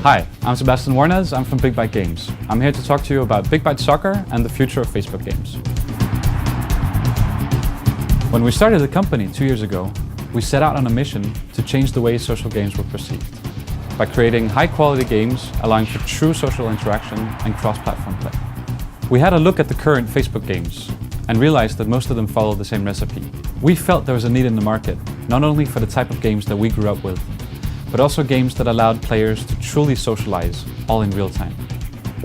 Hi, I'm Sebastian Warnes. I'm from Big Byte Games. I'm here to talk to you about Big Byte Soccer and the future of Facebook games. When we started the company 2 years ago, we set out on a mission to change the way social games were perceived by creating high-quality games allowing for true social interaction and cross-platform play. We had a look at the current Facebook games and realized that most of them follow the same recipe. We felt there was a need in the market, not only for the type of games that we grew up with, but also games that allowed players to truly socialize, all in real time.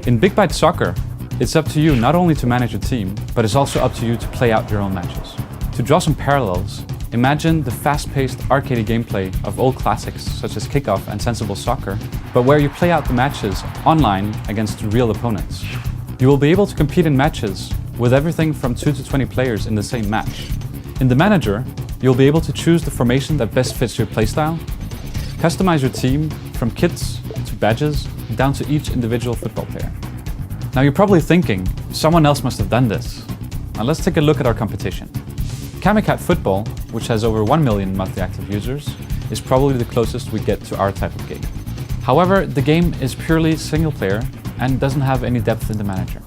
In Big Byte Soccer, it's up to you not only to manage a team, but it's also up to you to play out your own matches. To draw some parallels, imagine the fast-paced arcade gameplay of old classics such as Kickoff and Sensible Soccer, but where you play out the matches online against real opponents. You will be able to compete in matches with everything from 2 to 20 players in the same match. In the manager, you'll be able to choose the formation that best fits your playstyle, customize your team from kits to badges down to each individual football player. Now you're probably thinking, someone else must have done this. Now let's take a look at our competition. Camicat Football, which has over 1 million monthly active users, is probably the closest we get to our type of game. However, the game is purely single player and doesn't have any depth in the manager.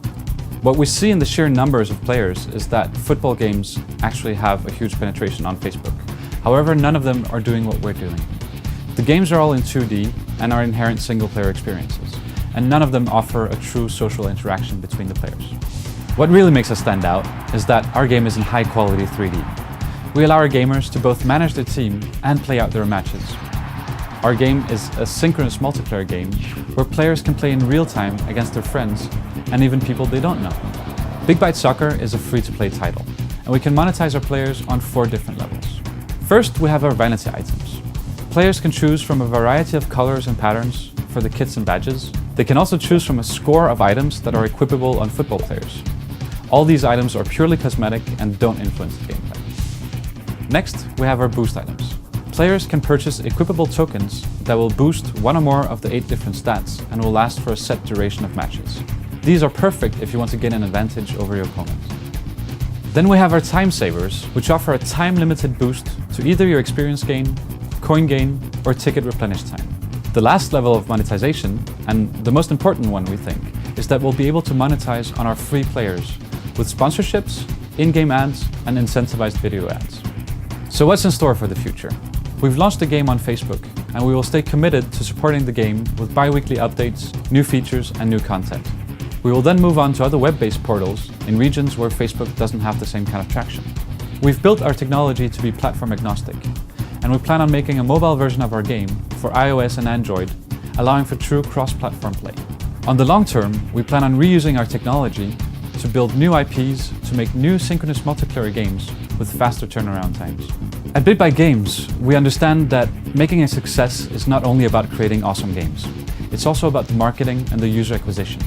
What we see in the sheer numbers of players is that football games actually have a huge penetration on Facebook. However, none of them are doing what we're doing. The games are all in 2D and are inherent single-player experiences, and none of them offer a true social interaction between the players. What really makes us stand out is that our game is in high-quality 3D. We allow our gamers to both manage their team and play out their matches. Our game is a synchronous multiplayer game where players can play in real time against their friends and even people they don't know. Big Byte Soccer is a free-to-play title, and we can monetize our players on 4 different levels. First, we have our vanity items. Players can choose from a variety of colors and patterns for the kits and badges. They can also choose from a score of items that are equipable on football players. All these items are purely cosmetic and don't influence the gameplay. Next, we have our boost items. Players can purchase equipable tokens that will boost one or more of the 8 different stats and will last for a set duration of matches. These are perfect if you want to gain an advantage over your opponent. Then we have our time savers, which offer a time-limited boost to either your experience gain, coin gain, or ticket replenish time. The last level of monetization, and the most important one we think, is that we'll be able to monetize on our free players with sponsorships, in-game ads, and incentivized video ads. So what's in store for the future? We've launched the game on Facebook, and we will stay committed to supporting the game with bi-weekly updates, new features, and new content. We will then move on to other web-based portals in regions where Facebook doesn't have the same kind of traction. We've built our technology to be platform agnostic, and we plan on making a mobile version of our game for iOS and Android, allowing for true cross-platform play. On the long term, we plan on reusing our technology to build new IPs to make new synchronous multiplayer games with faster turnaround times. At Big Byte Games, we understand that making a success is not only about creating awesome games, it's also about the marketing and the user acquisition.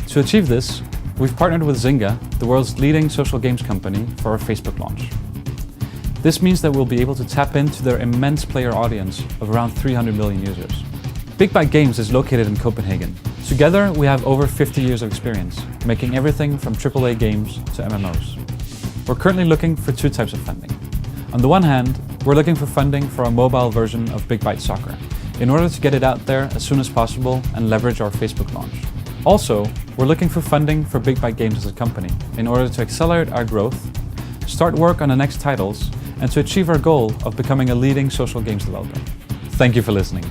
To achieve this, we've partnered with Zynga, the world's leading social games company, for our Facebook launch. This means that we'll be able to tap into their immense player audience of around 300 million users. Big Byte Games is located in Copenhagen. Together, we have over 50 years of experience, making everything from AAA games to MMOs. We're currently looking for 2 types of funding. On the one hand, we're looking for funding for a mobile version of Big Byte Soccer, in order to get it out there as soon as possible and leverage our Facebook launch. Also, we're looking for funding for Big Byte Games as a company, in order to accelerate our growth, start work on the next titles, and to achieve our goal of becoming a leading social games developer. Thank you for listening.